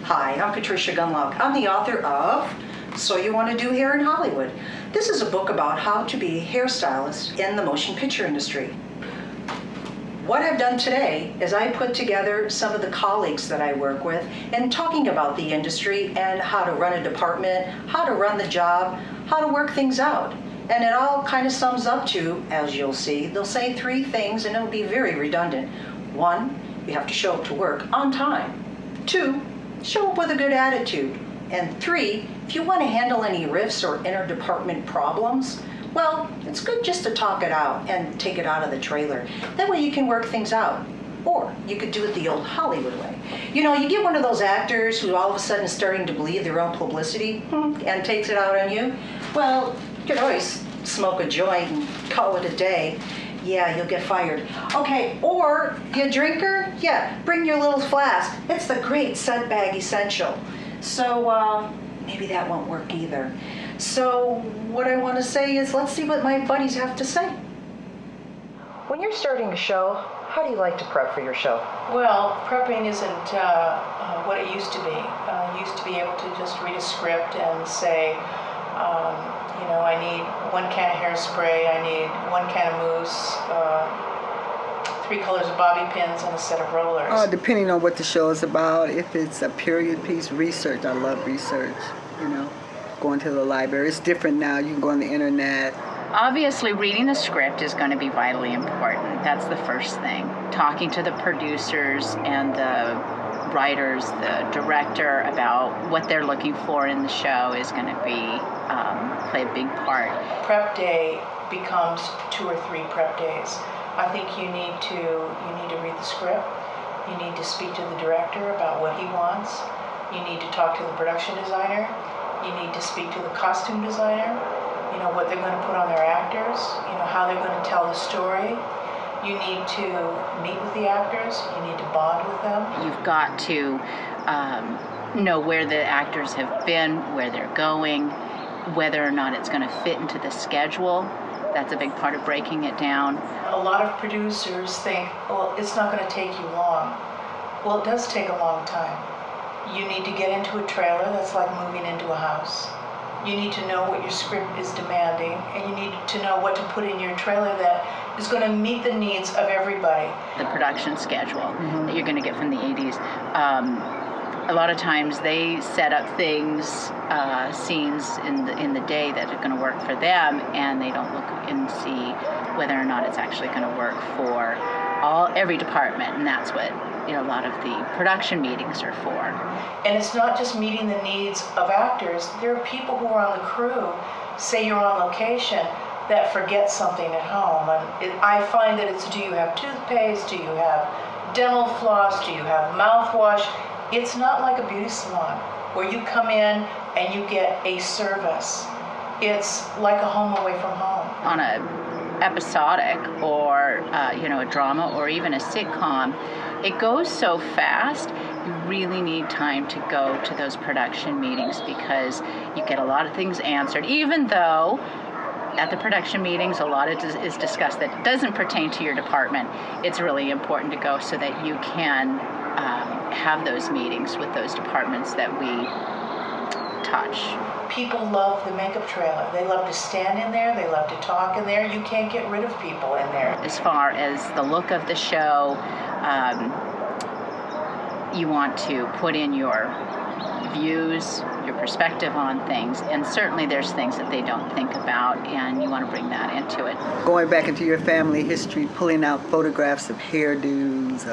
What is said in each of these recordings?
Hi, I'm Patricia Gundlach. I'm the author of So You Want to Do Hair in Hollywood. This is a book about how to be a hairstylist in the motion picture industry. What I've done today is I put together some of the colleagues that I work with and talking about the industry and how to run a department, how to run the job, how to work things out. And it all kind of sums up to, as you'll see, they'll say 3 things and it'll be very redundant. 1, you have to show up to work on time. 2, show up with a good attitude. And 3, if you want to handle any rifts or interdepartment problems, well, it's good just to talk it out and take it out of the trailer. That way you can work things out. Or you could do it the old Hollywood way. You know, you get one of those actors who all of a sudden is starting to believe their own publicity and takes it out on you. Well, you can always smoke a joint and call it a day. Yeah, you'll get fired. Okay, or you a drinker? Yeah, bring your little flask. It's the great scent bag essential. So maybe that won't work either. So what I want to say is, let's see what my buddies have to say. When you're starting a show, how do you like to prep for your show? Well, prepping isn't what it used to be. I used to be able to just read a script and say, I need 1 can of hairspray, I need 1 can of mousse, 3 colors of bobby pins, and a set of rollers. Depending on what the show is about, if it's a period piece, research. I love research, going to the library. It's different now. You can go on the internet. Obviously, reading the script is going to be vitally important. That's the first thing. Talking to the producers and the writers, the director, about what they're looking for in the show is going to be play a big part. Prep day becomes 2 or 3 prep days. I think you need to read the script. You need to speak to the director about what he wants. You need to talk to the production designer. You need to speak to the costume designer. What they're going to put on their actors. How they're going to tell the story. You need to meet with the actors. You need to bond with them. You've got to know where the actors have been, where they're going, whether or not it's going to fit into the schedule. That's a big part of breaking it down. A lot of producers think, well, it's not going to take you long. Well, it does take a long time. You need to get into a trailer that's like moving into a house. You need to know what your script is demanding, and you need to know what to put in your trailer that is going to meet the needs of everybody. The production schedule that you're going to get from the 80s. A lot of times they set up things, scenes in the day that are going to work for them, and they don't look and see whether or not it's actually going to work for every department, and that's what a lot of the production meetings are for. And it's not just meeting the needs of actors. There are people who are on the crew, say you're on location, that forget something at home. And I find that it's, do you have toothpaste? Do you have dental floss? Do you have mouthwash? It's not like a beauty salon where you come in and you get a service. It's like a home away from home. On a episodic or a drama or even a sitcom, it goes so fast. You really need time to go to those production meetings because you get a lot of things answered, even though at the production meetings a lot is discussed that doesn't pertain to your department. It's really important to go so that you can have those meetings with those departments that we touch. People love the makeup trailer. They love to stand in there. They love to talk in there. You can't get rid of people in there. As far as the look of the show, you want to put in your views, your perspective on things, and certainly there's things that they don't think about, and you want to bring that into it. Going back into your family history, pulling out photographs of hairdos,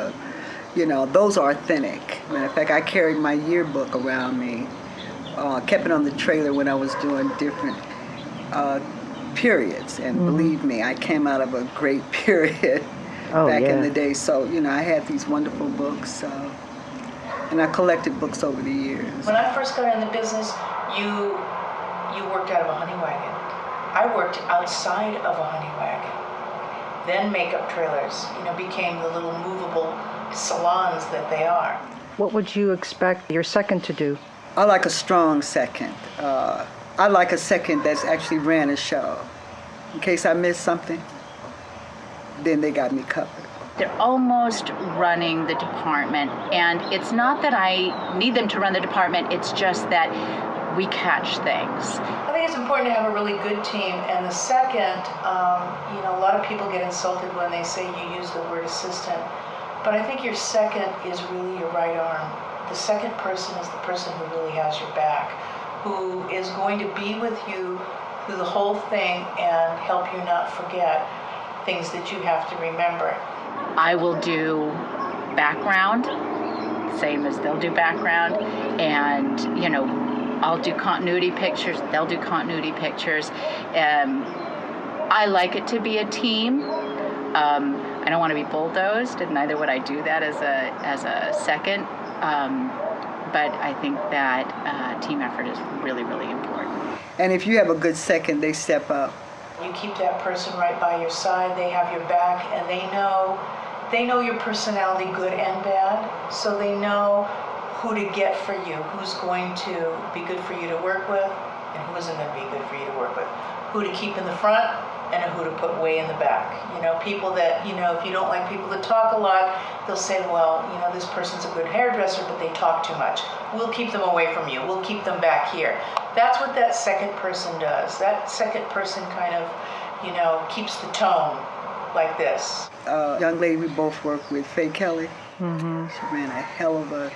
those are authentic. Matter of fact, I carried my yearbook around me. Kept it on the trailer when I was doing different periods, and believe me, I came out of a great period back in the day. So I had these wonderful books, and I collected books over the years. When I first got in the business, you worked out of a honey wagon. I worked outside of a honey wagon. Then makeup trailers, became the little movable salons that they are. What would you expect your second to do? I like a strong second. I like a second that's actually ran a show. In case I missed something, then they got me covered. They're almost running the department, and it's not that I need them to run the department, it's just that we catch things. I think it's important to have a really good team. And the second, a lot of people get insulted when they say you use the word assistant, but I think your second is really your right arm. The second person is the person who really has your back, who is going to be with you through the whole thing and help you not forget things that you have to remember. I will do background, same as they'll do background, and I'll do continuity pictures, they'll do continuity pictures. I like it to be a team. I don't want to be bulldozed, and neither would I do that as a second. But I think that team effort is really, really important. And if you have a good second, they step up. You keep that person right by your side, they have your back, and they know your personality, good and bad, so they know who to get for you, who's going to be good for you to work with, and who isn't going to be good for you to work with, who to keep in the front, and who to put way in the back. People that, if you don't like people that talk a lot, they'll say, well, this person's a good hairdresser, but they talk too much. We'll keep them away from you. We'll keep them back here. That's what that second person does. That second person kind of, keeps the tone like this. Young lady we both work with, Faye Kelly. Mm-hmm. She ran a hell of a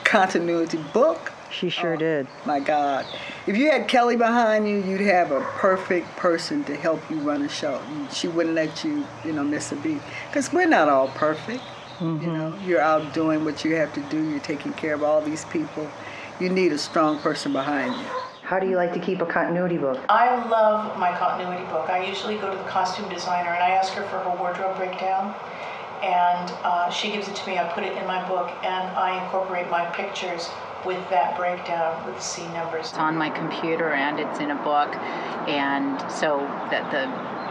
continuity book. She sure did. My God. If you had Kelly behind you, you'd have a perfect person to help you run a show. She wouldn't let you, miss a beat. Because we're not all perfect. Mm-hmm. You're out doing what you have to do. You're taking care of all these people. You need a strong person behind you. How do you like to keep a continuity book? I love my continuity book. I usually go to the costume designer and I ask her for her wardrobe breakdown. And she gives it to me. I put it in my book and I incorporate my pictures with that breakdown with the scene numbers. It's on my computer and it's in a book, and so that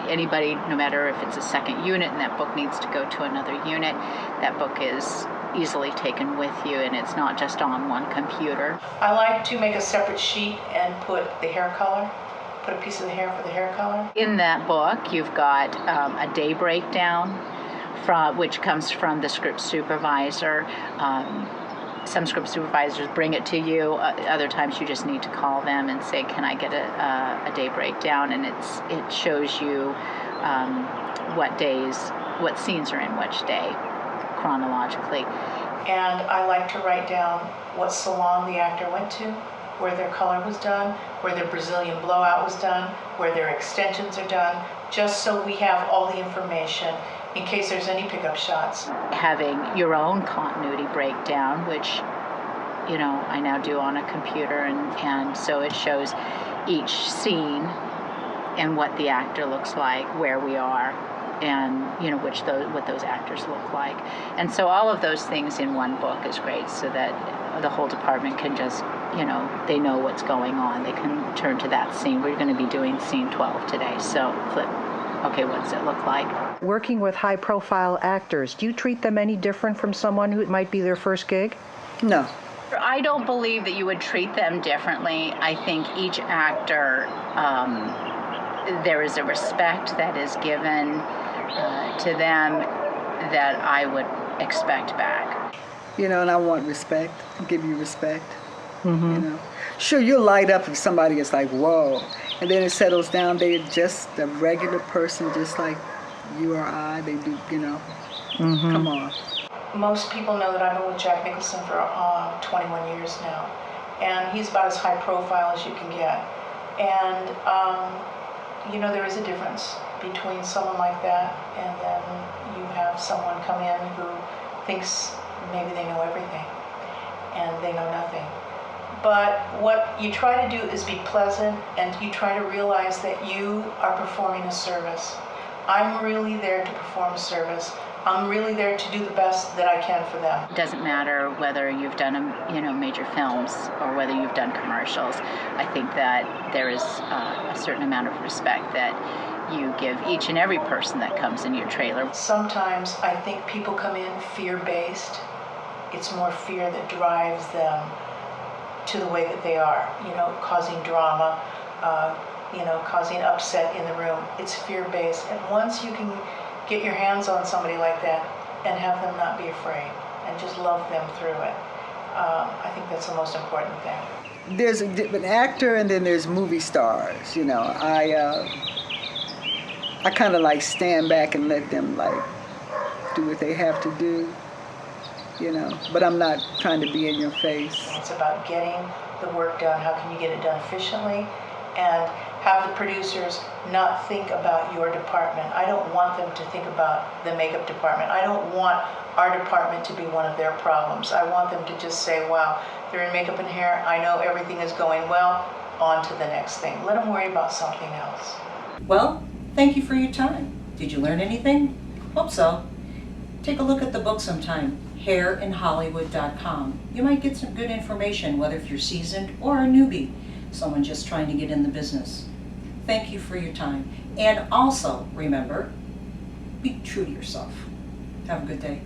anybody, no matter if it's a second unit and that book needs to go to another unit, that book is easily taken with you and it's not just on one computer. I like to make a separate sheet and put the hair color, put a piece of the hair for the hair color. In that book, you've got a day breakdown, which comes from the script supervisor. Some script supervisors bring it to you. Other times you just need to call them and say, can I get a day breakdown? And it shows you what scenes are in which day, chronologically. And I like to write down what salon the actor went to, where their color was done, where their Brazilian blowout was done, where their extensions are done, just so we have all the information in case there's any pickup shots. Having your own continuity breakdown, which I now do on a computer, and so it shows each scene and what the actor looks like, where we are, and what those actors look like. And so all of those things in one book is great, so that the whole department can just, they know what's going on. They can turn to that scene. We're going to be doing scene 12 today, so flip. Okay, what does it look like? Working with high-profile actors, do you treat them any different from someone who it might be their first gig? No. I don't believe that you would treat them differently. I think each actor, there is a respect that is given to them that I would expect back. And I want respect. I'll give you respect. Mm-hmm. Sure, you'll light up if somebody is like, whoa. And then it settles down. They're just a regular person, just like you or I. They do, Mm-hmm. Come on. Most people know that I've been with Jack Nicholson for 21 years now. And he's about as high profile as you can get. And, there is a difference between someone like that and then you have someone come in who thinks maybe they know everything and they know nothing. But what you try to do is be pleasant, and you try to realize that you are performing a service. I'm really there to perform a service. I'm really there to do the best that I can for them. It doesn't matter whether you've done major films or whether you've done commercials. I think that there is a certain amount of respect that you give each and every person that comes in your trailer. Sometimes I think people come in fear-based. It's more fear that drives them to the way that they are, causing drama, causing upset in the room. It's fear-based. And once you can get your hands on somebody like that and have them not be afraid and just love them through it. I think that's the most important thing. There's an actor and then there's movie stars. You know, I kind of like stand back and let them like do what they have to do. You know, but I'm not trying to be in your face. It's about getting the work done. How can you get it done efficiently? And have the producers not think about your department. I don't want them to think about the makeup department. I don't want our department to be one of their problems. I want them to just say, wow, they're in makeup and hair. I know everything is going well. On to the next thing. Let them worry about something else. Well, thank you for your time. Did you learn anything? Hope so. Take a look at the book sometime, hairinhollywood.com. You might get some good information, whether if you're seasoned or a newbie, someone just trying to get in the business. Thank you for your time. And also, remember, be true to yourself. Have a good day.